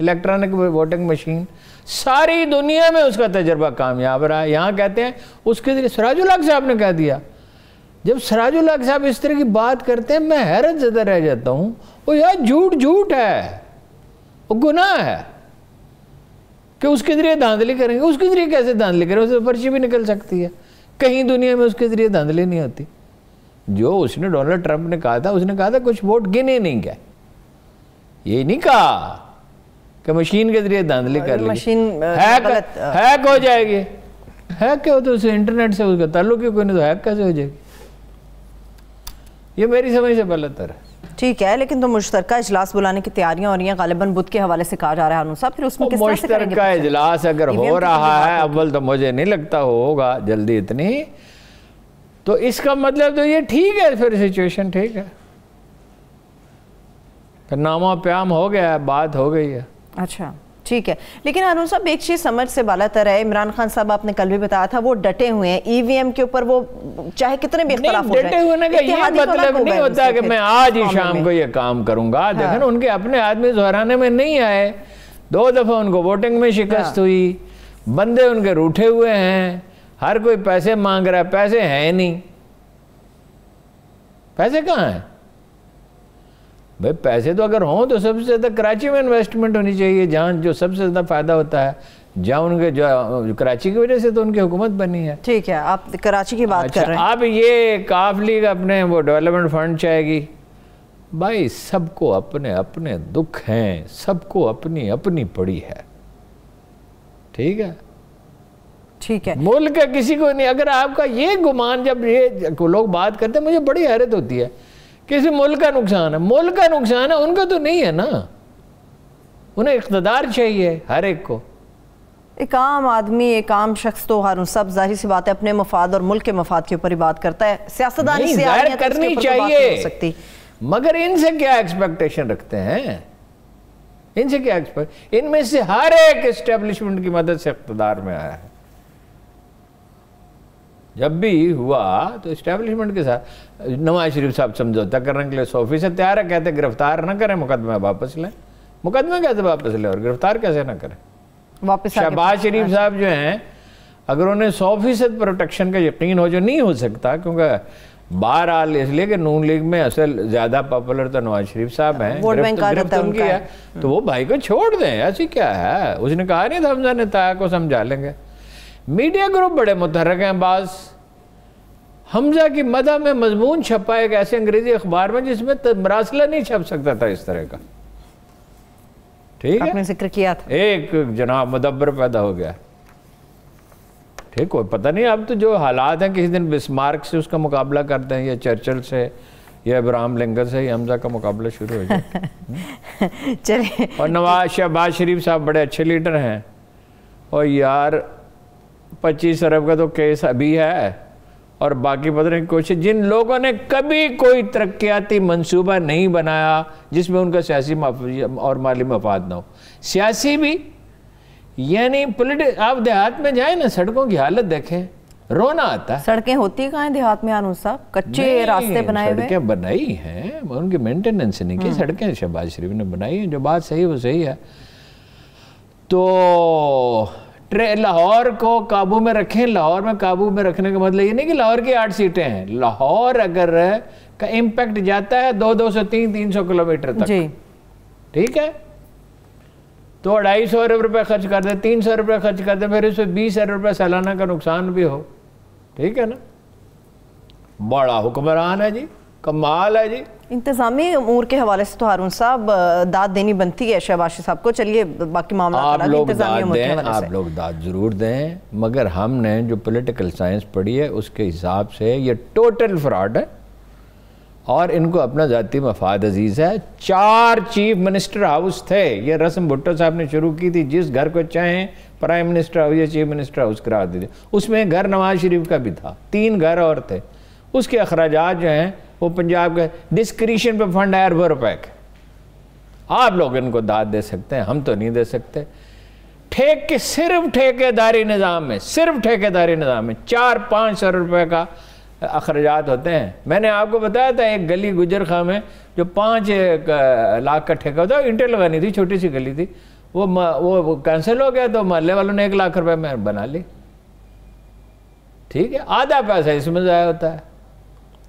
Electronic voting machine, ساری دنیا میں اس کا تجربہ کامیاب رہا ہے. یہاں کہتے ہیں اس کے ذریعے سراج الحق صاحب نے کہہ دیا. جب سراج الحق صاحب اس طرح کی بات کرتے ہیں میں حیرت زدہ رہ جاتا ہوں. وہ یار جھوٹ ہے، وہ گناہ ہے کہ اس کے ذریعے دھاندلی کریں گے. اس کے ذریعے کیسے دھاندلی کریں؟ اس سے پرچی بھی نکل سکتی ہے. کہیں دنیا میں اس کے ذریعے دھاندلی نہیں ہوتی. جو اس نے ڈونلڈ ٹرمپ نے کہا تھا، اس نے کہا تھا کچھ ووٹ گنے نہیں گئے. یہ نہیں کہا کہ مشین کے ذریعے دھاندلی کر لی، ہیک ہو جائے گی. ہیک کیا ہوتا ہے؟ اسے انٹرنیٹ سے اس کا تعلق ہی کوئی نہیں، تو ہیک کیسے ہو جائے گی؟ یہ میری سمجھ سے غلط ہے. ٹھیک ہے، لیکن تو مشترکہ اجلاس بلانے کی تیاریاں ہو رہی ہیں غالباً بدھ کے حوالے سے کہا جا رہا ہے ہارون صاحب، پھر اس میں کس طرح سے کریں گے؟ مشترکہ اجلاس اگر ہو رہا ہے، اول تو مجھے نہیں لگتا ہوگا جلدی اتنی، تو اس کا مطلب تو یہ ٹھیک ہے، پھر سچویشن ٹھیک ہے، پھر نامہ پیام ہو گیا ہے، بات ہو گئی ہے. اچھا ٹھیک ہے، لیکن ہارون صاحب ایک چیز سمجھ سے بالا تر ہے. عمران خان صاحب آپ نے کل بھی بتایا تھا وہ ڈٹے ہوئے ہیں ای وی ایم کے اوپر، وہ چاہے کتنے بھی اختلاف ہو جائیں. ڈٹے ہونے کا یہ مطلب نہیں ہوتا کہ میں آج ہی شام کو یہ کام کروں گا. دیکھیں ان کے اپنے آدمی زہرانے میں نہیں آئے، 2 دفعہ ان کو ووٹنگ میں شکست ہوئی، بندے ان کے روٹھے ہوئے ہیں، ہر کوئی پیسے مانگ رہا ہے، پیسے ہیں نہیں. پیسے کہاں ہیں بھائی؟ پیسے تو اگر ہوں تو سب سے زیادہ کراچی میں انویسٹمنٹ ہونی چاہیے، جہاں جو سب سے زیادہ فائدہ ہوتا ہے، جہاں ان کے جو کراچی کی وجہ سے تو ان کی حکومت بنی ہے. ٹھیک ہے، آپ کراچی کی بات کر رہے ہیں. اب یہ کاف لیگ اپنے وہ ڈیولپمنٹ فنڈ چاہے گی. بھائی سب کو اپنے اپنے دکھ ہیں، سب کو اپنی اپنی پڑی ہے. ٹھیک ہے، ٹھیک ہے، ملک کا کسی کو نہیں. اگر آپ کا یہ گمان، جب یہ لوگ بات کرتے ہیں مجھے بڑی حیرت ہوتی ہے، کسی ملک کا نقصان ہے. ملک کا نقصان ہے، ان کا تو نہیں ہے نا. انہیں اقتدار چاہیے ہر ایک کو. ایک عام آدمی، ایک عام شخص تو ہارون صاحب ظاہر سی بات ہے اپنے مفاد اور ملک کے مفاد کے اوپر ہی بات کرتا ہے. سیاستدانی ظاہر کرنی چاہیے، مگر ان سے کیا ایکسپیکٹیشن رکھتے ہیں؟ ان سے کیا ان میں سے ہر ایک اسٹیبلشمنٹ کی مدد سے اقتدار میں آیا ہے. جب بھی ہوا تو اسٹیبلشمنٹ کے ساتھ. نواز شریف صاحب سمجھوتا کرنے کے لیے 100% تیار ہے، کہتے گرفتار نہ کریں، مقدمہ واپس لیں. مقدمہ کیسے واپس لیں اور گرفتار کیسے نہ کریں؟ شہباز شریف صاحب جو ہیں، اگر انہیں 100% پروٹیکشن کا یقین ہو، جو نہیں ہو سکتا، کیونکہ بہرحال اس لیے کہ نون لیگ میں اصل زیادہ پاپولر تو نواز شریف صاحب ہیں، گرفت ان کی ہے، تو وہ بھائی کو چھوڑ دیں. ایسی کیا ہے؟ اس نے کہا نہیں تھا حمزہ نتایا کو سمجھا لیں گے. میڈیا گروپ بڑے متحرک ہیں. بعض حمزہ کی مدح میں مضمون چھپا ایک ایسے انگریزی اخبار میں جس میں مراسلہ نہیں چھپ سکتا تھا اس طرح کا. ٹھیک ہے، آپ نے ذکر کیا تھا، ایک جناب مدبر پیدا ہو گیا. ٹھیک، کوئی پتہ نہیں اب تو جو حالات ہیں، کسی دن بسمارک سے اس کا مقابلہ کرتے ہیں، یا چرچل سے، یا ابراہم لنکن سے، یا حمزہ کا مقابلہ شروع ہو جائے. چلے. اور شہباز شریف صاحب بڑے اچھے لیڈر ہیں، اور یار 25 ارب کا تو کیس ابھی ہے، اور باقی پتہ نہیں کچھ. جن لوگوں نے کبھی کوئی ترقیاتی منصوبہ نہیں بنایا جس میں ان کا سیاسی اور مالی مفاد نہ ہو، سیاسی بھی، یعنی آپ دیہات میں جائیں نا، سڑکوں کی حالت دیکھیں، رونا آتا ہے. سڑکیں ہوتی کہاں ہیں دیہات میں ہارون صاحب؟ کچے راستے بنائے ہوئے. سڑکیں بنائی ہیں، ان کی مینٹیننس نہیں کی. سڑکیں شہباز شریف نے بنائی ہیں. جو بات صحیح وہ صحیح ہے. تو لاہور کو قابو میں رکھیں. لاہور میں قابو میں رکھنے کا مطلب یہ نہیں کہ لاہور کی 8 سیٹیں ہیں. لاہور اگر کا امپیکٹ جاتا ہے 200-300 کلومیٹر تک. جی ٹھیک ہے، تو 250 ارب روپے خرچ کر دیں، 300 روپے خرچ کر دیں، پھر اس میں 20 ارب روپے سالانہ کا نقصان بھی ہو. ٹھیک ہے نا، بڑا حکمران ہے جی، کمال ہے جی. انتظامی امور کے حوالے سے تو ہارون صاحب داد دینی بنتی ہے شہباز صاحب کو. چلیے باقی معاملات آپ لوگ داد ضرور دیں، مگر ہم نے جو پولیٹیکل سائنس پڑھی ہے اس کے حساب سے یہ ٹوٹل فراڈ ہے، اور ان کو اپنا ذاتی مفاد عزیز ہے. 4 چیف منسٹر ہاؤس تھے، یہ رسم بھٹو صاحب نے شروع کی تھی. جس گھر کو چاہیں پرائم منسٹر ہاؤس یا چیف منسٹر ہاؤس کرا دیتے. اس میں گھر نواز شریف کا بھی تھا، 3 گھر اور تھے. اس کے اخراجات جو ہیں وہ پنجاب کے ڈسکریشن پہ فنڈ ہے اربوں روپے کے. آپ لوگ ان کو داد دے سکتے ہیں، ہم تو نہیں دے سکتے. صرف ٹھیکیداری نظام میں 4-5 ارب روپے کا اخراجات ہوتے ہیں. میں نے آپ کو بتایا تھا ایک گلی گجر خاں میں جو 5 لاکھ کا ٹھیکہ ہوتا ہے، اینٹیں لگانی تھی، چھوٹی سی گلی تھی، وہ کینسل ہو گیا تو محلے والوں نے 1 لاکھ روپے میں بنا لی. ٹھیک ہے, آدھا پیسہ اس میں ضائع ہوتا ہے.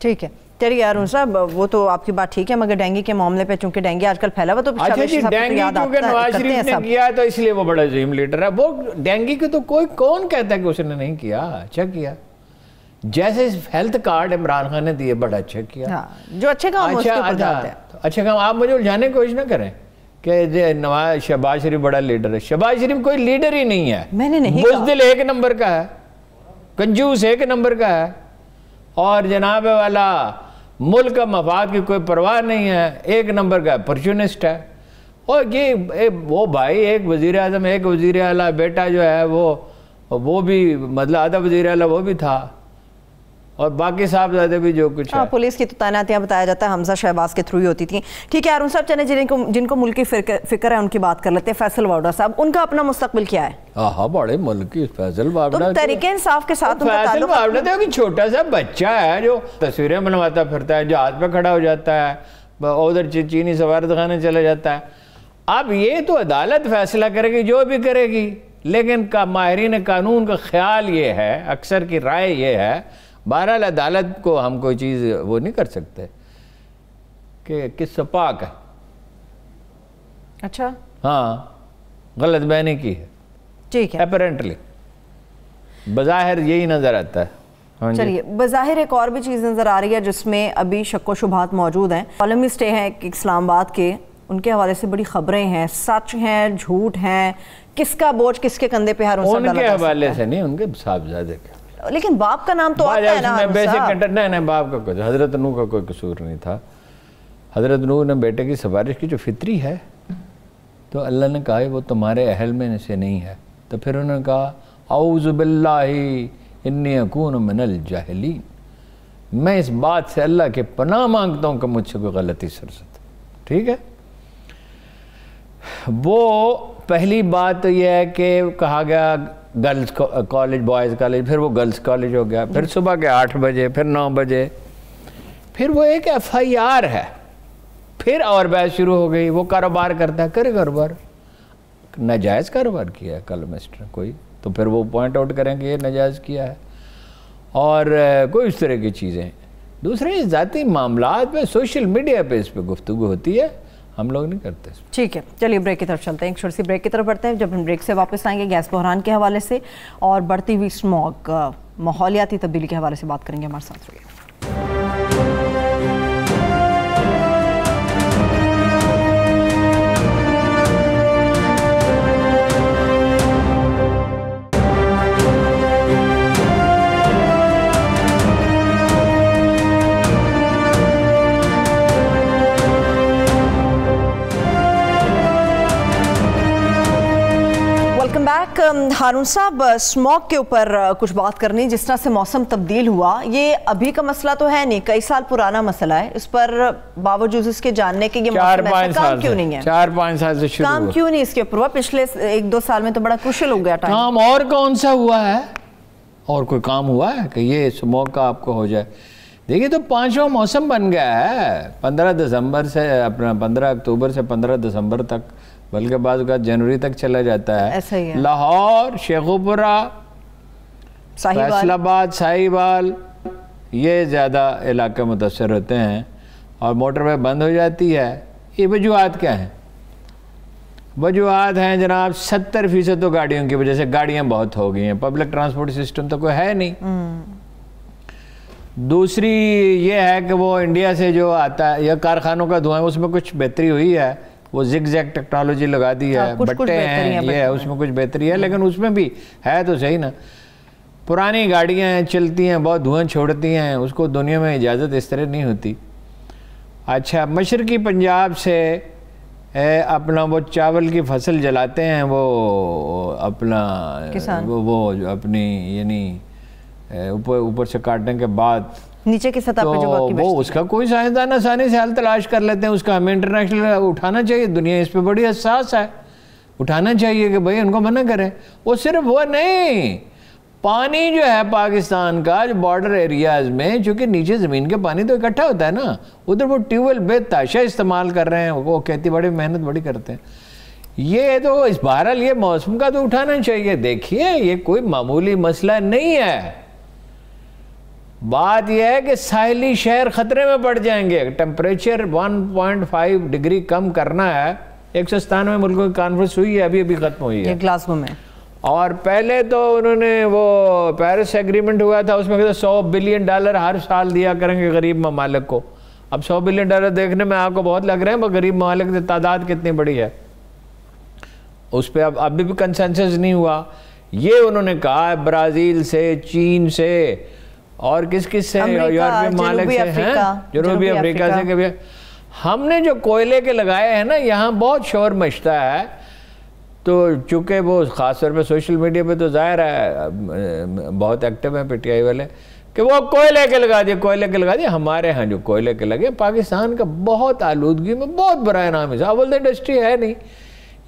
ٹھیک ہے, چلیے ہارون صاحب وہ تو آپ کی بات ٹھیک ہے, مگر ڈینگی کے معاملے پہ چونکہ ڈینگی آج کل پھیلا ہوا تو اچھا جی, ڈینگی کیونکہ نواز شریف نے کیا تو اس لیے وہ بڑا عظیم لیڈر ہے. وہ ڈینگی کو تو کون کہتا ہے کہ اس نے نہیں کیا, اچھا کیا. جیسے ہیلتھ کارڈ عمران خان نے دیے بڑا اچھا کیا, جو اچھے کام اچھا کام. آپ مجھے الجھانے کی کوشش نہ کریں کہ نواز شہباز شریف بڑا لیڈر ہے. شہباز شریف کوئی لیڈر ہی نہیں ہے, میں نے نہیں بزدل 1 نمبر کا ہے, کنجوس 1 نمبر کا ہے, اور جناب والا ملک کا مفاد کی کوئی پرواہ نہیں ہے, 1 نمبر کا اپرچونسٹ ہے. اور یہ وہ بھائی ایک وزیر اعظم, ایک وزیر اعلیٰ, بیٹا جو ہے وہ بھی مطلب آدھا وزیر اعلیٰ وہ بھی تھا, اور باقی صاحبزادے بھی جو کچھ ہے. پولیس کی تو تعیناتیاں بتایا جاتا ہے حمزہ شہباز کے تھرو ہی ہوتی تھیں. ٹھیک ہے ہارون صاحب, چلیں جن کو ملکی فکر ہے ان کی بات کر لیتے ہیں. فیصل واوڈا صاحب, ان کا اپنا مستقبل کیا ہے؟ ہاں بڑے ملکی فیصل واوڈا, تو تحریک انصاف کے ساتھ فیصل واوڈا تو ایک چھوٹا سا بچہ ہے جو تصویریں بنواتا پھرتا ہے, جہاز پہ کھڑا ہو جاتا ہے, ادھر چینی سفارتخانے چلا جاتا ہے. اب یہ تو عدالت فیصلہ کرے گی جو بھی کرے گی, لیکن ماہرین قانون کا خیال یہ ہے, اکثر کی رائے یہ ہے, بہرحال عدالت کو ہم کوئی چیز وہ نہیں کر سکتے کہ کس پاک ہے. اچھا, ہاں غلط بیانی کی ہے, ٹھیک ہے, اپیرنٹلی بظاہر یہی نظر آتا ہے. چلیے, بظاہر ایک اور بھی چیز نظر آ رہی ہے جس میں ابھی شک و شبہات موجود ہیں. کالمسٹ ہیں اسلام آباد کے, ان کے حوالے سے بڑی خبریں ہیں, سچ ہیں جھوٹ ہیں, کس کا بوجھ کس کے کندھے پہ ہے؟ ان کے حوالے سے نہیں, ان کے صاحبزادے کے. لیکن باپ کا نام تو آتا ہے نا نہیں, باپ کا کوئی, حضرت نوح کا کوئی قصور نہیں تھا. حضرت نوح نے بیٹے کی سفارش کی جو فطری ہے, تو اللہ نے کہا وہ تمہارے اہل میں سے نہیں ہے. تو پھر انہوں نے کہا اعوذ باللہ انی اکون من الجاہلین, میں اس بات سے اللہ کے پناہ مانگتا ہوں کہ مجھ سے کوئی غلطی سرزد. ٹھیک ہے, وہ پہلی بات تو یہ ہے کہ کہا گیا گرلز کالج, بوائز کالج, پھر وہ گرلز کالج ہو گیا, پھر صبح کے 8 بجے, پھر 9 بجے, پھر وہ ایک FIR ہے, پھر اور بحث شروع ہو گئی. وہ کاروبار کرتا ہے, کرے کاروبار, ناجائز کاروبار کیا ہے کالمسٹ نے کوئی, تو پھر وہ پوائنٹ آؤٹ کریں کہ یہ ناجائز کیا ہے, اور کوئی اس طرح کی چیزیں. دوسرے ذاتی معاملات پہ سوشل میڈیا پہ اس پہ گفتگو ہوتی ہے, ہم لوگ نہیں کرتے. ٹھیک ہے, چلیے بریک کی طرف چلتے ہیں, ایک چھوٹی سی بریک کی طرف بڑھتے ہیں. جب ہم بریک سے واپس آئیں گے گیس بحران کے حوالے سے اور بڑھتی ہوئی اسموگ, ماحولیاتی تبدیلی کے حوالے سے بات کریں گے. ہمارے ساتھ رہیے. ہارون صاحب, اسموگ کے اوپر کچھ بات کرنی. جس طرح سے موسم تبدیل ہوا, یہ ابھی کا مسئلہ تو ہے نہیں, کئی سال پرانا مسئلہ ہے. اس پر باوجود اس کے جاننے کے یہ کام کیوں نہیں ہے, 4-5 سال سے شروع کام کیوں نہیں اس کے اوپر ہوا؟ پچھلے 1-2 سال میں تو بڑا کروشل ہو گیا ٹائم. کام اور کون سا ہوا ہے, اور کوئی کام ہوا ہے کہ یہ اسموگ کا آپ کو ہو جائے؟ دیکھیے تو 5واں موسم بن گیا ہے 15 دسمبر سے, اپنا 15 اکتوبر سے 15 دسمبر تک, بلکہ بعض اوقات جنوری تک چلا جاتا ہے. لاہور, شیخوپورہ, فیصل آباد, ساہیوال, یہ زیادہ علاقے متاثر ہوتے ہیں, اور موٹر وے بند ہو جاتی ہے. یہ وجوہات کیا ہیں؟ وجوہات ہیں جناب 70% تو گاڑیوں کی وجہ سے, گاڑیاں بہت ہو گئی ہیں, پبلک ٹرانسپورٹ سسٹم تو کوئی ہے نہیں. دوسری یہ ہے کہ وہ انڈیا سے جو آتا ہے یا کارخانوں کا دھواں ہے, اس میں کچھ بہتری ہوئی ہے, وہ زگ زیگ ٹیکنالوجی لگا دی ہے, بٹے ہیں, یہ ہے, اس میں کچھ بہتری ہے, لیکن اس میں بھی ہے تو صحیح نا. پرانی گاڑیاں ہیں, چلتی ہیں, بہت دھواں چھوڑتی ہیں, اس کو دنیا میں اجازت اس طرح نہیں ہوتی. اچھا, مشرقی پنجاب سے اپنا وہ چاول کی فصل جلاتے ہیں, وہ اپنا وہ اپنی یعنی اوپر سے کاٹنے کے بعد نیچے کی سطح پہ جو باقی بچتی ہے, وہ اس کا کوئی سائنسدان آسانی سے حل تلاش کر لیتے ہیں. اس کا ہمیں انٹرنیشنل اٹھانا چاہیے, دنیا اس پہ بڑی حساس ہے, اٹھانا چاہیے کہ بھائی ان کو منع کریں. وہ صرف وہ نہیں, پانی جو ہے پاکستان کا جو بارڈر ایریاز میں, چونکہ نیچے زمین کے پانی تو اکٹھا ہوتا ہے نا, ادھر وہ ٹیوب ویل بے تحاشا استعمال کر رہے ہیں, وہ کھیتی باڑی محنت بڑی کرتے ہیں. یہ تو اس بہرحال یہ موسم کا تو اٹھانا چاہیے. دیکھیے یہ کوئی معمولی مسئلہ نہیں ہے. بات یہ ہے کہ ساحلی شہر خطرے میں پڑ جائیں گے. ٹیمپریچر 1.5 ڈگری کم کرنا ہے. 197 ملکوں کی کانفرنس ہوئی ہے, ابھی ختم ہوئی ہے گلاسگو میں. اور پہلے تو انہوں نے وہ پیرس ایگریمنٹ ہوا تھا, اس میں کہتے $100 بلین ہر سال دیا کریں گے غریب ممالک کو. اب $100 بلین دیکھنے میں آپ کو بہت لگ رہے ہیں, پر غریب ممالک کی تعداد کتنی بڑی ہے اس پہ ابھی بھی کنسنسس نہیں ہوا. یہ انہوں نے کہا ہے برازیل سے, چین سے اور کس سے, یورپی ممالک سے ہیں, جنوبی افریقہ سے, کہ ہم نے جو کوئلے کے لگائے ہیں نا یہاں بہت شور مچتا ہے. تو چونکہ وہ خاص طور پہ سوشل میڈیا پہ تو ظاہر ہے بہت ایکٹیو ہیں پی ٹی آئی والے کہ وہ کوئلے کے لگا دیے. ہمارے ہاں جو کوئلے کے لگے, پاکستان کا بہت آلودگی میں بہت برا نام ہے. اول تو انڈسٹری ہے نہیں,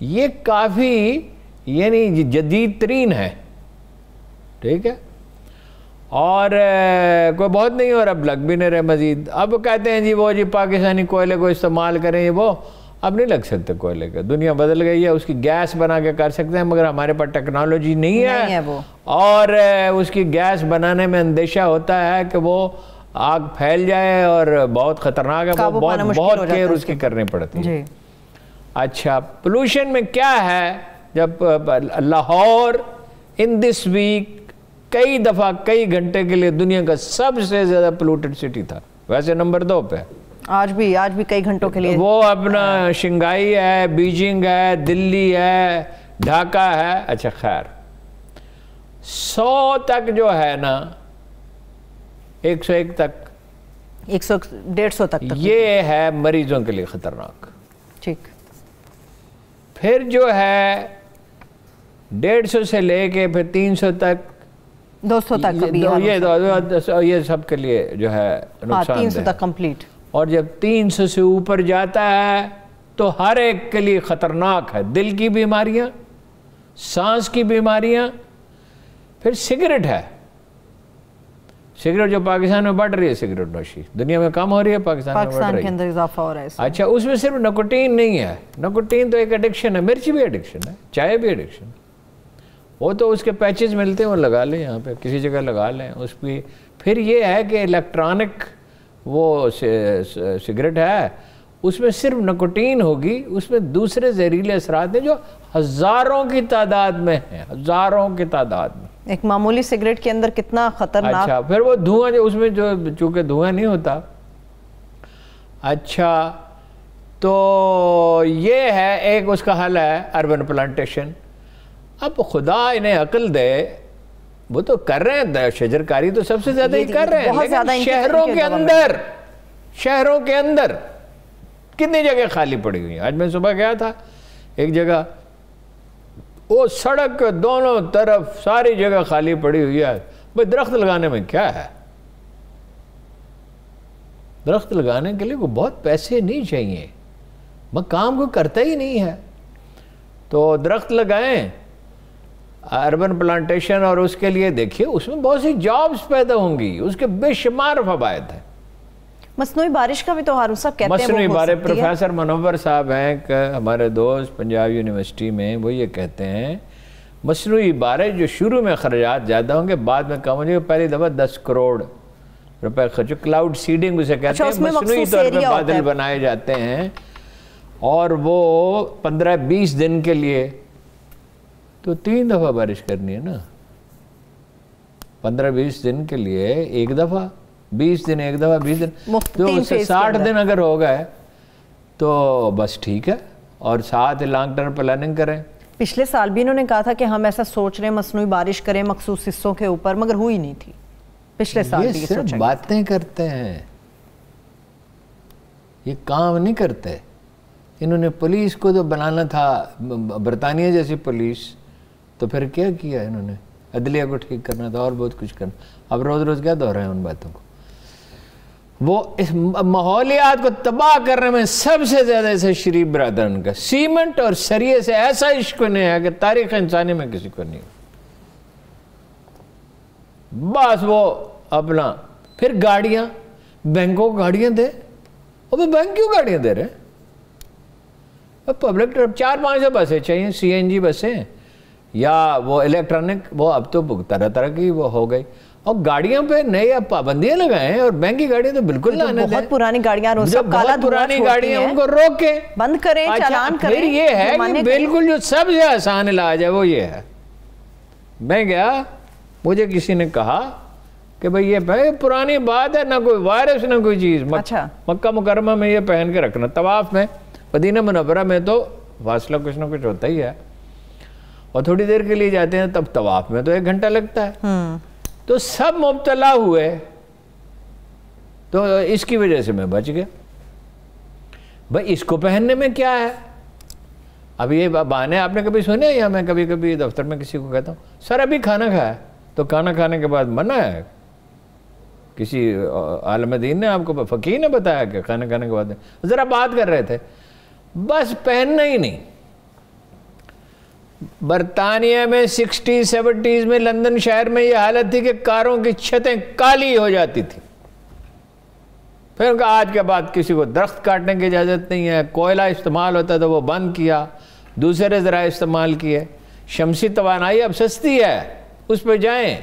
یہ کافی یعنی جدید ترین ہے, ٹھیک ہے, اور کوئی بہت نہیں, اور اب لگ بھی نہیں رہے مزید. اب کہتے ہیں جی پاکستانی کوئلے کو استعمال کریں, وہ اب نہیں لگ سکتے کوئلے کا. دنیا بدل گئی ہے, اس کی گیس بنا کے کر سکتے ہیں, مگر ہمارے پاس ٹیکنالوجی نہیں ہے وہ. اور اس کی گیس بنانے میں اندیشہ ہوتا ہے کہ وہ آگ پھیل جائے اور بہت خطرناک ہے, وہ بہت کیئر اس کی کرنی پڑتی ہے. اچھا, پولوشن میں کیا ہے, جب لاہور ان دس ویک کئی دفعہ کئی گھنٹے کے لیے دنیا کا سب سے زیادہ پولوٹڈ سٹی تھا, ویسے نمبر 2 پہ آج بھی کئی گھنٹوں کے لیے. وہ اپنا شنگھائی ہے, بیجنگ ہے, دلی ہے, ڈھاکہ ہے. اچھا خیر, 100 تک جو ہے نا, 101 تک, 100-150 تک یہ ہے مریضوں کے لیے خطرناک. ٹھیک. پھر جو ہے 150 سے لے کے پھر 300 تک, 200 تک, یہ سب کے لیے جو ہے نقصان دہ. 300 تک کمپلیٹ. اور جب 300 سے اوپر جاتا ہے تو ہر ایک کے لیے خطرناک ہے. دل کی بیماریاں, سانس کی بیماریاں, پھر سگریٹ ہے. سگریٹ جو پاکستان میں بڑھ رہی ہے, سگریٹ نوشی دنیا میں کم ہو رہی ہے, پاکستان کے اندر اضافہ ہو رہا ہے. اچھا, اس میں صرف نکوٹین نہیں ہے. نکوٹین تو ایک ایڈکشن ہے, مرچی بھی ایڈکشن ہے, چائے بھی ایڈکشن ہے. وہ تو اس کے پیچز ملتے ہیں, وہ لگا لیں یہاں پہ کسی جگہ لگا لیں اس پہ. پھر یہ ہے کہ الیکٹرانک وہ سگریٹ ہے, اس میں صرف نکوٹین ہوگی, اس میں دوسرے زہریلے اثرات ہیں جو ہزاروں کی تعداد میں ہیں, ہزاروں کی تعداد میں. ایک معمولی سگریٹ کے اندر کتنا خطرناک. اچھا, پھر وہ دھواں جو اس میں جو چونکہ دھواں نہیں ہوتا. اچھا, تو یہ ہے ایک اس کا حل ہے اربن پلانٹیشن. اب خدا انہیں عقل دے, وہ تو کر رہے ہیں, شجر کاری تو سب سے زیادہ ہی کر رہے ہیں, لیکن شہروں کے اندر کتنی جگہ خالی پڑی ہوئی ہیں. آج میں صبح گیا تھا ایک جگہ, وہ سڑک کے دونوں طرف ساری جگہ خالی پڑی ہوئی ہے. بھئی درخت لگانے میں کیا ہے, درخت لگانے کے لیے کوئی بہت پیسے نہیں چاہیے, کام کوئی کرتا ہی نہیں ہے. تو درخت لگائیں, اربن پلانٹیشن, اور اس کے لیے دیکھیے اس میں بہت سی جابز پیدا ہوں گی, اس کے بے شمار فوائد ہیں. مصنوعی بارش کا بھی تو ہارون صاحب کہتے ہیں مصنوعی بارش, پروفیسر منور صاحب ہیں ہمارے دوست پنجاب یونیورسٹی میں, وہ یہ کہتے ہیں مصنوعی بارش جو شروع میں خرچات زیادہ ہوں گے, بعد میں کم ہو جائے گا. پہلی دفعہ 10 کروڑ روپے خرچ, کلاؤڈ سیڈنگ اسے کہتے ہیں, مصنوعی طور پہ بادل بنائے جاتے ہیں, اور وہ 15-20 دن کے لیے. تو 3 دفعہ بارش کرنی ہے نا, 15-20 دن کے لیے ایک دفعہ, 20 دن ایک دفعہ, 20 دن, تو اس سے 60 دن اگر ہو گئے تو بس ٹھیک ہے. اور ساتھ لانگ ٹرم پلاننگ کریں. پچھلے سال بھی انہوں نے کہا تھا کہ ہم ایسا سوچ رہے ہیں مصنوعی بارش کریں مخصوص حصوں کے اوپر, مگر ہوئی نہیں تھی. پچھلے سال بھی یہ صرف باتیں کرتے ہیں, یہ کام نہیں کرتے. انہوں نے پولیس کو تو بنانا تھا برطانیہ جیسی پولیس, تو پھر کیا کیا انہوں نے, عدلیہ کو ٹھیک کرنا تھا اور بہت کچھ کرنا. اب روز روز کیا دہرائیں ان باتوں کو. وہ اس ماحولیات کو تباہ کرنے میں سب سے زیادہ اسے شریف برادران کا سیمنٹ اور سریے سے ایسا عشق نہیں ہے کہ تاریخ انسانی میں کسی کو نہیں. بس وہ اپنا, پھر گاڑیاں, بینکوں کو گاڑیاں دے, اور بینک کیوں گاڑیاں دے رہے ہیں؟ پبلک 400-500 بسیں چاہیے, CNG بسیں یا وہ الیکٹرانک, وہ اب تو طرح طرح کی وہ ہو گئی. اور گاڑیوں پہ نئے اب پابندیاں لگائیں, اور مہنگی گاڑیاں تو بالکل لانے دیں. بہت پرانی گاڑیاں, بہت پرانی گاڑیاں ان کو روکیں, بند کریں, چالان کریں. پھر یہ ہے کہ بالکل جو سب سے آسان علاج ہے وہ یہ ہے. میں گیا, مجھے کسی نے کہا کہ بھئی یہ پرانی بات ہے, نہ کوئی وائرس نہ کوئی چیز, مکہ مکرمہ میں یہ پہن کے رکھنا. طواف میں مدینہ منورہ میں تو فاصلہ کچھ نہ کچھ ہوتا ہی ہے, اور تھوڑی دیر کے لیے جاتے ہیں, تب طواف میں تو 1 گھنٹہ لگتا ہے. تو سب مبتلا ہوئے, تو اس کی وجہ سے میں بچ گیا. بھئی اس کو پہننے میں کیا ہے؟ اب یہ بہانے آپ نے کبھی سنے, یا میں کبھی کبھی دفتر میں کسی کو کہتا ہوں سر ابھی کھانا کھایا, تو کھانا کھانے کے بعد منع ہے. کسی عالم دین نے آپ کو, فقیہ نے بتایا کہ کھانا کھانے کے بعد ذرا بات کر رہے تھے, بس پہننا ہی نہیں. برطانیہ میں 60-70s میں لندن شہر میں یہ حالت تھی کہ کاروں کی چھتیں کالی ہو جاتی تھی. پھر آج کے بعد کسی کو درخت کاٹنے کی اجازت نہیں ہے, کوئلہ استعمال ہوتا تھا وہ بند کیا, دوسرے ذرائع استعمال کیے. شمسی توانائی اب سستی ہے, اس پہ جائیں,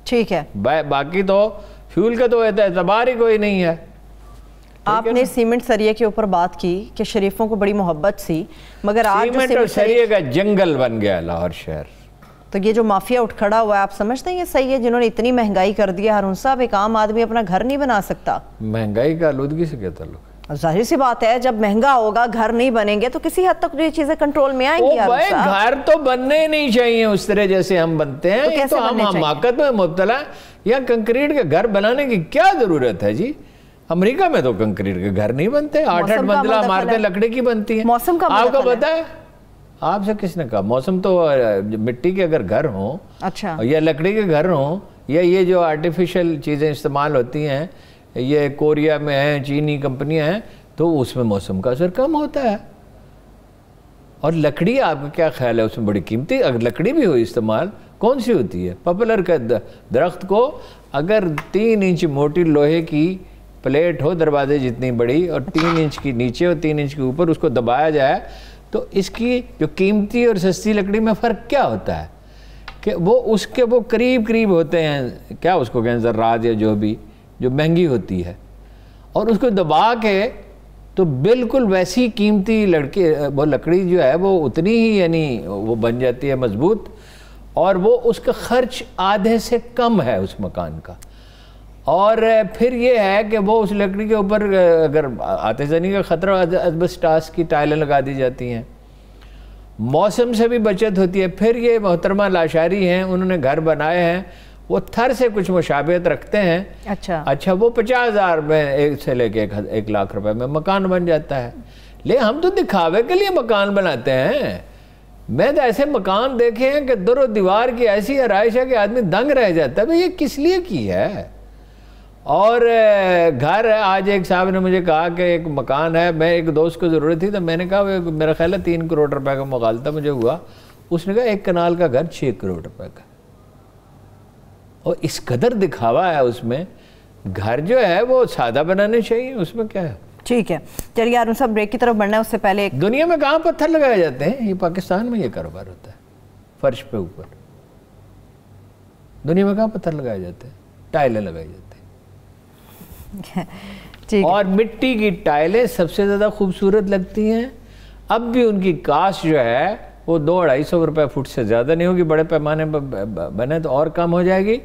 ٹھیک ہے. باقی تو فیول کا تو اعتبار ہی کوئی نہیں ہے. آپ نے سیمنٹ سریے کے اوپر بات کی کہ شریفوں کو بڑی محبت سی, مگر آج سیمنٹ اور سریے کا جنگل بن گیا لاہور شہر. تو یہ جو مافیا اٹھ کھڑا ہوا ہے, آپ سمجھتے ہیں یہ صحیح ہے, جنہوں نے اتنی مہنگائی کر دی ہے؟ ہارون صاحب, ایک عام آدمی اپنا گھر نہیں بنا سکتا. مہنگائی کا آلودگی سے کیا تعلق؟ ظاہر سی بات ہے, جب مہنگا ہوگا, گھر نہیں بنیں گے, تو کسی حد تک یہ چیزیں کنٹرول میں آئیں گی. گھر تو بننے نہیں چاہیے اس طرح جیسے ہم بنتے ہیں, یہ تو ہم حماقت میں مبتلا ہیں. یا کنکریٹ کے گھر بنانے کی کیا ضرورت ہے جی؟ امریکہ میں تو کنکریٹ کے گھر نہیں بنتے, 8-8 منزلہ عمارتیں لکڑی کی بنتی ہیں. موسم کا آپ کو پتہ ہے, آپ سے کس نے کہا؟ موسم تو مٹی کے اگر گھر ہوں, اچھا, یا لکڑی کے گھر ہوں, یا یہ جو آرٹیفیشل چیزیں استعمال ہوتی ہیں, یہ کوریا میں ہیں, چینی کمپنیاں ہیں, تو اس میں موسم کا اثر کم ہوتا ہے. اور لکڑی آپ کا کیا خیال ہے, اس میں بڑی قیمتی اگر لکڑی بھی ہوئی استعمال, کون سی ہوتی ہے؟ پاپولر کا درخت کو اگر 3 انچ موٹی لوہے کی پلیٹ ہو دروازے جتنی بڑی, اور 3 انچ کی نیچے اور 3 انچ کے اوپر, اس کو دبایا جائے, تو اس کی جو قیمتی اور سستی لکڑی میں فرق کیا ہوتا ہے کہ وہ اس کے وہ قریب ہوتے ہیں, کیا اس کو کہیں, ذرات یا جو بھی, جو مہنگی ہوتی ہے, اور اس کو دبا کے تو بالکل ویسی قیمتی وہ لکڑی جو ہے وہ اتنی ہی, یعنی وہ بن جاتی ہے مضبوط, اور وہ اس کا خرچ آدھے سے کم ہے اس مکان کا. اور پھر یہ ہے کہ وہ اس لکڑی کے اوپر اگر آتش زنی کا خطرہ, اسبسٹاس کی ٹائلیں لگا دی جاتی ہیں, موسم سے بھی بچت ہوتی ہے. پھر یہ محترمہ لاشاری ہیں, انہوں نے گھر بنائے ہیں, وہ تھر سے کچھ مشابہت رکھتے ہیں. اچھا وہ 50,000 میں سے لے کے 1 لاکھ روپے میں مکان بن جاتا ہے. لیکن ہم تو دکھاوے کے لیے مکان بناتے ہیں. میں تو ایسے مکان دیکھے ہیں کہ در و دیوار کی ایسی آرائش ہے کہ آدمی دنگ رہ جاتا ہے, بھئی یہ کس لیے کی ہے. اور گھر, آج ایک صاحب نے مجھے کہا کہ ایک مکان ہے, میں ایک دوست کو ضرورت تھی, تو میں نے کہا میرا خیال ہے 3 کروڑ روپے کا مغالطہ مجھے ہوا. اس نے کہا 1 کنال کا گھر 6 کروڑ روپے کا. اور اس قدر دکھاوا ہے اس میں. گھر جو ہے وہ سادہ بنانے چاہیے, اس میں کیا ہے. ٹھیک ہے, چلیے ہارون صاحب بریک کی طرف بڑھنا ہے, اس سے پہلے دنیا میں کہاں پتھر لگائے جاتے ہیں؟ یہ پاکستان میں یہ کاروبار ہوتا ہے, فرش پہ اوپر. دنیا میں کہاں پتھر لگائے جاتے ہیں؟ ٹائلیں لگائی جاتی ہیں. اور مٹی کی ٹائلیں سب سے زیادہ خوبصورت لگتی ہیں. اب بھی ان کی کاسٹ جو ہے وہ 200-250 روپے فٹ سے زیادہ نہیں ہوگی. بڑے پیمانے پر بنے تو اور کم ہو جائے گی.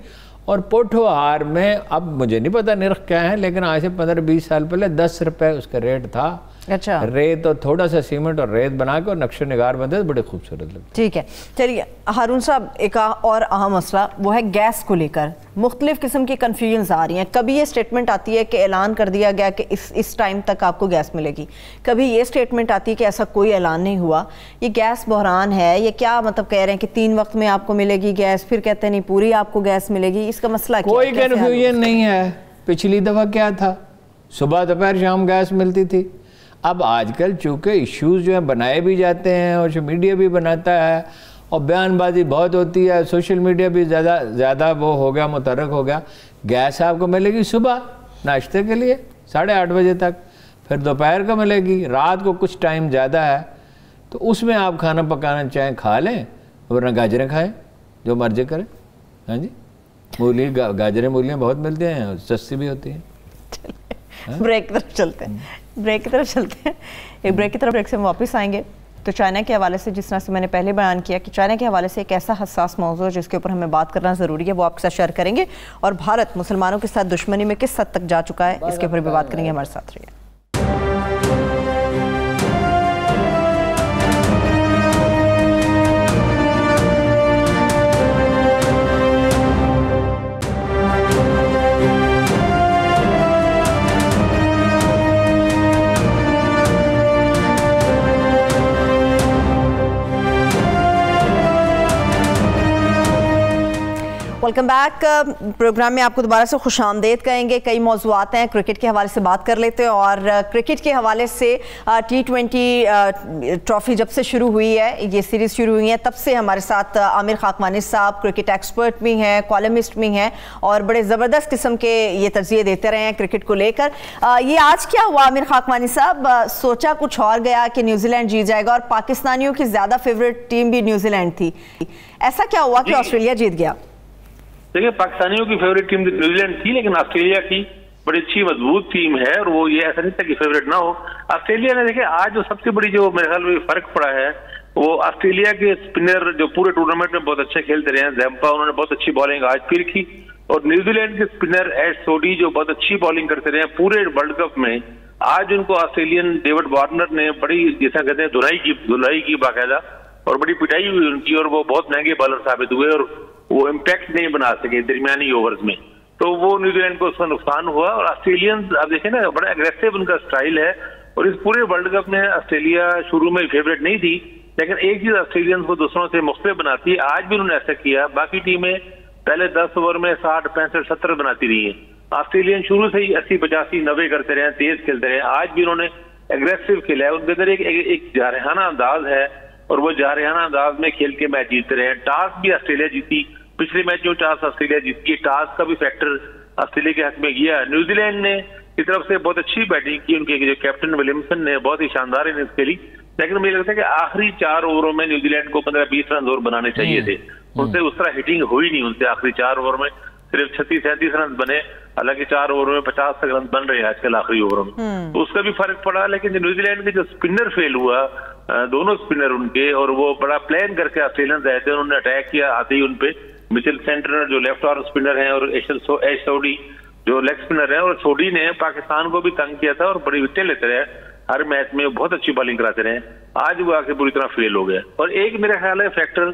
اور پوٹھو ہار میں اب مجھے نہیں پتا نرخ کیا ہے, لیکن آج سے 15-20 سال پہلے 10 روپے اس کا ریٹ تھا. اچھا, ریت اور تھوڑا سا سیمنٹ اور ریت بنا کے اور نقش و نگار بنتے تو بڑے خوبصورت لگتے. ٹھیک ہے, چلیے ہارون صاحب, ایک اور اہم مسئلہ وہ ہے گیس کو لے کر. مختلف قسم کی کنفیوژنز آ رہی ہیں. کبھی یہ سٹیٹمنٹ آتی ہے کہ اعلان کر دیا گیا کہ اس ٹائم تک آپ کو گیس ملے گی, کبھی یہ سٹیٹمنٹ آتی ہے کہ ایسا کوئی اعلان نہیں ہوا. یہ گیس بحران ہے, یہ کیا مطلب کہہ رہے ہیں کہ 3 وقت میں آپ کو ملے گی گیس, پھر کہتے ہیں نہیں پوری آپ کو گیس ملے گی, اس کا مسئلہ کیا ہے؟ کوئی کنفیوژن نہیں ہے. پچھلی دفعہ کیا تھا, صبح دوپہر شام گیس ملتی تھی. اب آج کل چونکہ ایشوز جو ہیں بنائے بھی جاتے ہیں, اور میڈیا بھی بناتا ہے, اور بیان بازی بہت ہوتی ہے, سوشل میڈیا بھی زیادہ وہ ہو گیا, متحرک ہو گیا. گیس آپ کو ملے گی صبح ناشتے کے لیے 8:30 بجے تک, پھر دوپہر کو ملے گی, رات کو کچھ ٹائم زیادہ ہے, تو اس میں آپ کھانا پکانا چاہیں کھا لیں ورنہ گاجریں کھائیں، جو مرضی کریں. ہاں جی، مولی گاجریں مولیاں بہت ملتی ہیں اور سستی بھی ہوتی ہیں. بریک کی طرف چلتے ہیں، ایک بریک کی طرف، بریک سے ہم واپس آئیں گے. تو چائنا کے حوالے سے جس طرح سے میں نے پہلے بیان کیا کہ چائنا کے حوالے سے ایک ایسا حساس موضوع ہے جس کے اوپر ہمیں بات کرنا ضروری ہے، وہ آپ کے ساتھ شیئر کریں گے. اور بھارت مسلمانوں کے ساتھ دشمنی میں کس حد تک جا چکا ہے، اس کے اوپر بھی بات کریں گے. ہمارے ساتھ رہیے. Welcome back. پروگرام میں آپ کو دوبارہ سے خوش آمدید کہیں گے. کئی موضوعات ہیں، کرکٹ کے حوالے سے بات کر لیتے ہیں. اور کرکٹ کے حوالے سے T20 ٹرافی جب سے شروع ہوئی ہے، یہ سیریز شروع ہوئی ہے، تب سے ہمارے ساتھ عامر خاکوانی صاحب کرکٹ ایکسپرٹ بھی ہیں، کالمسٹ بھی ہیں، اور بڑے زبردست قسم کے یہ تجزیے دیتے رہے ہیں کرکٹ کو لے کر. یہ آج کیا ہوا عامر خاکوانی صاحب؟ سوچا کچھ اور گیا کہ نیوزی لینڈ جیت جائے گا، اور پاکستانیوں کی زیادہ فیوریٹ ٹیم بھی نیوزی لینڈ تھی. ایسا کیا ہوا کہ آسٹریلیا جیت گیا؟ دیکھیں، پاکستانیوں کی فیوریٹ ٹیم نیوزی لینڈ تھی، لیکن آسٹریلیا کی بڑی اچھی مضبوط ٹیم ہے، اور وہ یہ ایسا نہیں تھا کہ فیوریٹ نہ ہو. آسٹریلیا نے دیکھیں آج جو سب سے بڑی جو میرے خیال میں فرق پڑا ہے، وہ آسٹریلیا کے اسپنر جو پورے ٹورنامنٹ میں بہت اچھے کھیلتے رہے ہیں. زیمپا انہوں نے بہت اچھی بالنگ آج پھر کی، اور نیوزی لینڈ کے اسپنر ایش سوڈی جو بہت اچھی بالنگ کرتے رہے ہیں پورے ورلڈ کپ میں. آج ان کو آسٹریلین ڈیوڈ وارنر نے بڑی جیسا کہتے ہیں دھلائی کی باقاعدہ، اور بڑی پٹائی ہوئی ان کی، اور وہ بہت مہنگے بالر ثابت ہوئے اور وہ امپیکٹ نہیں بنا سکے درمیانی اوورز میں. تو وہ نیوزی لینڈ کو اس کا نقصان ہوا. اور آسٹریلینز اب دیکھیں نا، بڑا اگریسو ان کا سٹائل ہے، اور اس پورے ورلڈ کپ میں آسٹریلیا شروع میں فیوریٹ نہیں تھی، لیکن ایک چیز آسٹریلینز کو دوسروں سے مختلف بناتی ہے. آج بھی انہوں نے ایسا کیا. باقی ٹیمیں پہلے 10 اوور میں 60 65 70 بناتی رہی ہیں. آسٹریلین شروع سے ہی 80 85 90 کرتے رہے ہیں، تیز کھیلتے رہے ہیں. آج بھی انہوں نے اگریسو کھیلا ہے. ان کے اندر ایک جارحانہ انداز ہے، اور وہ جارحانہ انداز میں کھیل کے میچ جیتتے رہے ہیں. ٹاس بھی آسٹریلیا جیتی، پچھلے میچ جو ٹاس آسٹریلیا جیتی ہے، ٹاس کا بھی فیکٹر آسٹریلیا کے حق میں گیا. نیوزی لینڈ نے کی طرف سے بہت اچھی بیٹنگ کی، ان کے جو کیپٹن ولیمسن نے بہت ہی شاندار اننگز کھیلی، لیکن مجھے لگتا ہے کہ آخری 4 اووروں میں نیوزی لینڈ کو 15-20 رن اور بنانے چاہیے تھے. ان سے اس طرح ہٹنگ ہوئی نہیں. ان سے آخری 4 اوور میں صرف 36-37 رن بنے، حالانکہ 4 اوور میں 50 تک رن بن رہے ہیں آج کل آخری اووروں میں. تو اس کا بھی فرق پڑا. لیکن نیوزی لینڈ کے جو اسپنر فیل ہوا، دونوں اسپنر ان کے، اور وہ بڑا پلان کر کے آسٹریلینز آئے تھے، انہوں نے اٹیک کیا آتے ہی ان پہ. مچل سینٹنر جو لیفٹ آرم اسپنر ہیں، اور ایش سوڈی جو لیگ اسپنر ہیں، اور سوڈی نے پاکستان کو بھی تنگ کیا تھا اور بڑی وکٹیں لیتے رہے ہر میچ میں، بہت اچھی بالنگ کراتے رہے. آج وہ آ کے پوری طرح فیل ہو گیا. اور ایک میرا خیال ہے فیکٹر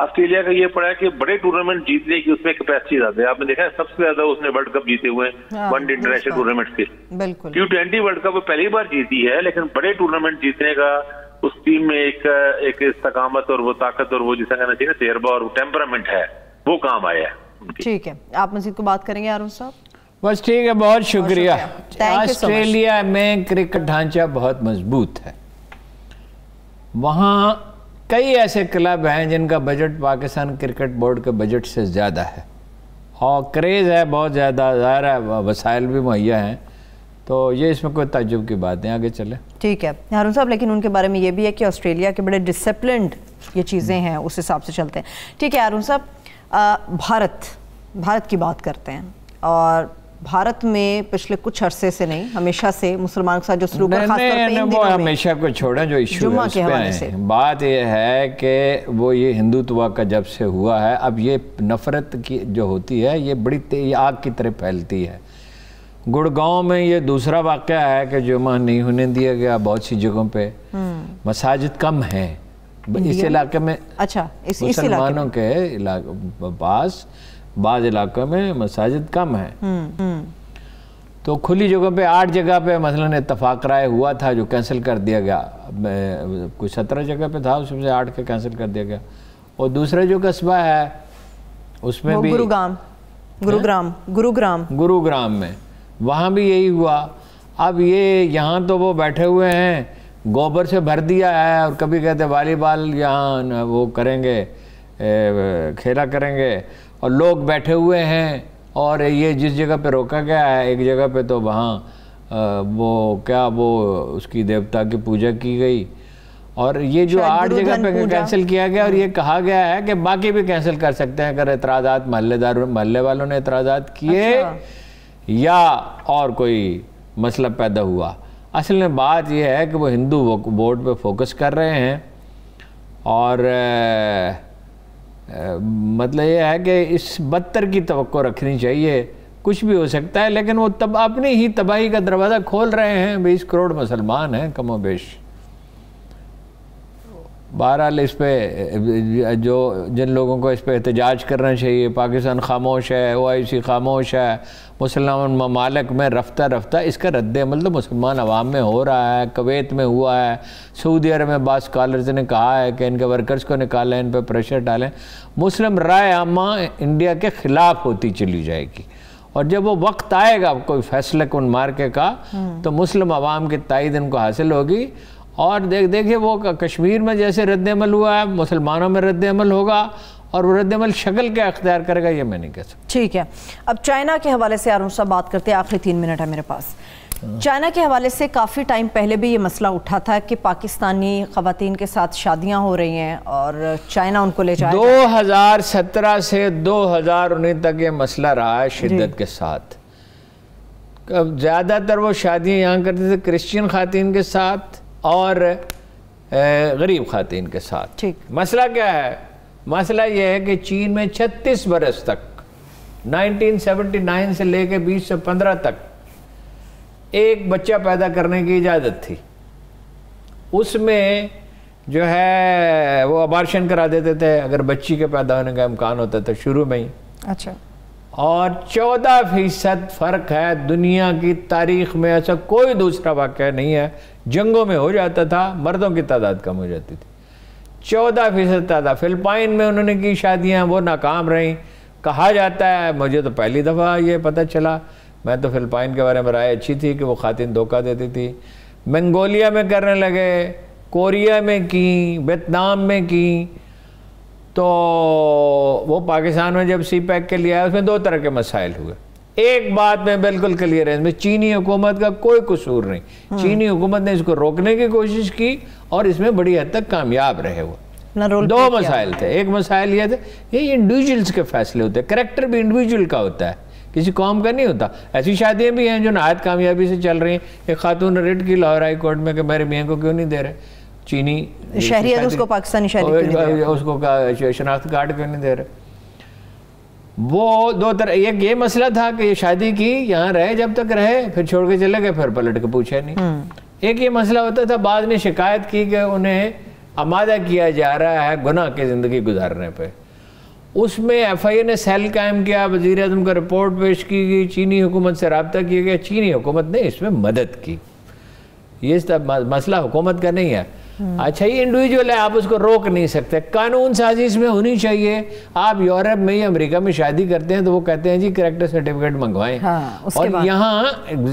آسٹریلیا کا یہ پڑا ہے کہ بڑے ٹورنامنٹ جیتنے کی اس میں کیپیسٹی زیادہ ہے. آپ نے دیکھا ہے سب سے زیادہ اس نے ورلڈ کپ جیتے ہوئے ہیں ون ڈے انٹرنیشنل ٹورنامنٹ کے. T20 ورلڈ کپ پہلی بار جیتی ہے، لیکن بڑے ٹورنامنٹ جیتنے کا اس ٹیم میں ایک استقامت اور وہ طاقت اور وہ جیسا کہنا چاہیے نا تجربہ اور ٹیمپرامنٹ ہے، وہ کام آیا ہے. ٹھیک ہے، آپ مزید کو بات کریں گے ہارون صاحب؟ بس ٹھیک ہے، بہت شکریہ. آسٹریلیا میں کرکٹ ڈھانچہ بہت مضبوط ہے. وہاں کئی ایسے کلب ہیں جن کا بجٹ پاکستان کرکٹ بورڈ کے بجٹ سے زیادہ ہے، اور کریز ہے بہت زیادہ، ظاہر ہے وسائل بھی مہیا ہیں. تو یہ اس میں کوئی تعجب کی بات نہیں. آگے چلیں. ٹھیک ہے ہارون صاحب، لیکن ان کے بارے میں یہ بھی ہے کہ آسٹریلیا کے بڑے ڈسپلنڈ یہ چیزیں ہیں، اس حساب سے چلتے ہیں. ٹھیک ہے ہارون صاحب، بھارت کی بات کرتے ہیں. اور بھارت میں پچھلے کچھ عرصے سے نہیں، ہمیشہ سے مسلمانوں کے ساتھ جو سلوک ہے، خاص طور پہ ان دنوں میں ہمیشہ کو چھوڑیں جو ایشو ہے اس پہ آئیں. بات یہ ہے کہ وہ یہ ہندوتوا کا جب سے ہوا ہے، اب یہ نفرت کی جو ہوتی ہے یہ بڑی آگ کی طرح پھیلتی ہے. گڑگاؤں میں یہ دوسرا واقعہ ہے کہ جمعہ نہیں ہونے دیا گیا بہت سی جگہوں پہ. مساجد کم ہیں اس علاقے میں، مسلمانوں کے پاس بعض علاقوں میں مساجد کم ہیں. تو کھلی جگہوں پہ 8 جگہ پہ مثلاً اتفاق رائے ہوا تھا جو کینسل کر دیا گیا. کوئی 17 جگہ پہ تھا، اس میں سے 8 کا کینسل کر دیا گیا. اور دوسرا جو قصبہ ہے اس میں بھی گروگرام میں، وہاں بھی یہی ہوا. اب یہ یہاں تو وہ بیٹھے ہوئے ہیں، گوبر سے بھر دیا ہے، اور کبھی کہتے والی بال یہاں وہ کریں گے، کھیلا کریں گے، اور لوگ بیٹھے ہوئے ہیں. اور یہ جس جگہ پہ روکا گیا ہے ایک جگہ پہ تو وہاں وہ اس کی دیوتا کی پوجا کی گئی. اور یہ جو 8 جگہ پہ کینسل کیا گیا اور یہ کہا گیا ہے کہ باقی بھی کینسل کر سکتے ہیں اگر اعتراضات محلے والوں نے اعتراضات کیے یا اور کوئی مسئلہ پیدا ہوا. اصل میں بات یہ ہے کہ وہ ہندو ووٹ پہ فوکس کر رہے ہیں اور مطلب یہ ہے کہ اس بدتر کی توقع رکھنی چاہیے. کچھ بھی ہو سکتا ہے لیکن وہ اپنی ہی تباہی کا دروازہ کھول رہے ہیں. 20 کروڑ مسلمان ہیں کم و بیش. بہرحال اس پہ جن لوگوں کو اس پہ احتجاج کرنا چاہیے. پاکستان خاموش ہے, OIC خاموش ہے. مسلمان ممالک میں رفتہ رفتہ اس کا رد عمل تو مسلمان عوام میں ہو رہا ہے. کویت میں ہوا ہے, سعودی عرب میں بعض اسکالرز نے کہا ہے کہ ان کے ورکرز کو نکالیں, ان پہ پریشر ڈالیں. مسلم رائے عامہ انڈیا کے خلاف ہوتی چلی جائے گی اور جب وہ وقت آئے گا کوئی فیصلہ کن مارکے کا تو مسلم عوام کی تائید ان کو حاصل ہوگی. اور دیکھیے وہ کشمیر میں جیسے رد عمل ہوا ہے مسلمانوں میں رد عمل ہوگا اور وہ رد عمل شکل کیا اختیار کرے گا یہ میں نہیں کہہ سکتا. ٹھیک ہے, اب چائنا کے حوالے سے ہارون صاحب بات کرتے ہیں. آخری 3 منٹ ہے میرے پاس. چائنا کے حوالے سے کافی ٹائم پہلے بھی یہ مسئلہ اٹھا تھا کہ پاکستانی خواتین کے ساتھ شادیاں ہو رہی ہیں اور چائنا ان کو لے جائے. 2017 سے 2019 تک یہ مسئلہ رہا ہے شدت کے ساتھ. زیادہ تر وہ شادیاں یہاں کرتے تھے کرسچین خواتین کے ساتھ اور غریب خواتین کے ساتھ. مسئلہ کیا ہے؟ مسئلہ یہ ہے کہ چین میں 36 برس تک 1979 سے لے کے 2015 تک ایک بچہ پیدا کرنے کی اجازت تھی. اس میں جو ہے وہ ابارشن کرا دیتے تھے اگر بچی کے پیدا ہونے کا امکان ہوتا تھا شروع میں ہی. اچھا. اور 14% فرق ہے. دنیا کی تاریخ میں ایسا کوئی دوسرا واقعہ نہیں ہے. جنگوں میں ہو جاتا تھا, مردوں کی تعداد کم ہو جاتی تھی. 14% تعداد. فلپائن میں انہوں نے کی شادیاں, وہ ناکام رہیں. کہا جاتا ہے, مجھے تو پہلی دفعہ یہ پتہ چلا, میں تو فلپائن کے بارے میں رائے اچھی تھی کہ وہ خواتین دھوکہ دیتی تھی. منگولیا میں کرنے لگے, کوریا میں کی, ویتنام میں کی. تو وہ پاکستان میں جب سی پیک کے لیے آیا اس میں 2 طرح کے مسائل ہوئے. ایک بات میں بالکل کلیئر ہے, اس میں چینی حکومت کا کوئی قصور نہیں. چینی حکومت نے اس کو روکنے کی کوشش کی اور اس میں بڑی حد تک کامیاب رہے. وہ 2 مسائل تھے. ایک مسائل یہ تھے یہ انڈیویجولز کے فیصلے ہوتے ہیں. کریکٹر بھی انڈیویجول کا ہوتا ہے, کسی قوم کا نہیں ہوتا. ایسی شادیاں بھی ہیں جو نہایت کامیابی سے چل رہی ہیں. ایک خاتون نے ریٹ کی لاہور ہائی کورٹ میں کہ میرے میاں کو کیوں نہیں دے رہے چینی شہریت, اس کو پاکستانی شہریت, اس کو شناخت کارڈ کیوں نہیں دے رہے. وہ 2 طرح. ایک یہ مسئلہ تھا کہ یہ شادی کی, یہاں رہے جب تک رہے, پھر چھوڑ کے چلے گئے, پھر پلٹ کے پوچھا نہیں. ایک یہ مسئلہ ہوتا تھا بعد میں شکایت کی کہ انہیں آمادہ کیا جا رہا ہے گناہ کی زندگی گزارنے پہ. اس میں FIA نے سیل قائم کیا, وزیر اعظم کا رپورٹ پیش کی گئی, چینی حکومت سے رابطہ کیا گیا. چینی حکومت نے اس میں مدد کی. یہ مسئلہ حکومت کا نہیں ہے. اچھا یہ انڈیویجول ہے, آپ اس کو روک نہیں سکتے. قانون سازی اس میں ہونی چاہیے. آپ یورپ میں یا امریکہ میں شادی کرتے ہیں تو وہ کہتے ہیں جی کریکٹر سرٹیفکیٹ منگوائیں, اور یہاں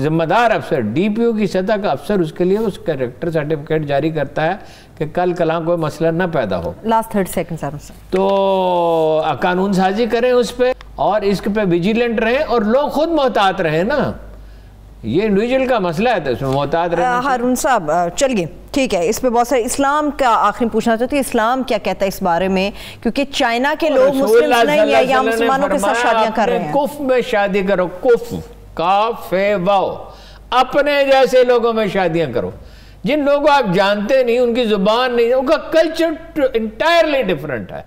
ذمہ دار افسر DPO کی سطح کا افسر اس کے لیے اس کریکٹر سرٹیفکیٹ جاری کرتا ہے کہ کل کلاں کوئی مسئلہ نہ پیدا ہو. Last 30 second. تو قانون سازی کریں اس پہ اور اس پہ ویجیلنٹ رہیں اور لوگ خود محتاط رہیں نا. یہ انڈیویجول کا مسئلہ ہے تو اس میں محتاط رہنا. ہارون صاحب چلیے ٹھیک ہے, اس پہ بہت سارے اسلام کا آخری پوچھنا چاہتے ہیں, اسلام کیا کہتا ہے اس بارے میں, کیونکہ چائنا کے لوگ مسلم نہیں ہیں یا مسلمانوں کے ساتھ شادیاں کر رہے ہیں. کف میں شادی کرو, کف کاف واو, اپنے جیسے لوگوں میں شادیاں کرو. جن لوگوں آپ جانتے نہیں, ان کی زبان نہیں, ان کا کلچر انٹائرلی ڈیفرنٹ ہے.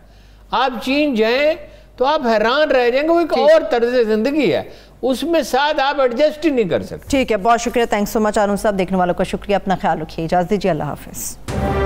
آپ چین جائیں تو آپ حیران رہ جائیں گے, وہ ایک اور طرز زندگی ہے, اس میں ساتھ آپ ایڈجسٹ ہی نہیں کر سکتے. ٹھیک ہے, بہت شکریہ, تھینکس سو مچ ہارون صاحب. دیکھنے والوں کا شکریہ, اپنا خیال رکھیے, اجازت دیجیے, اللہ حافظ.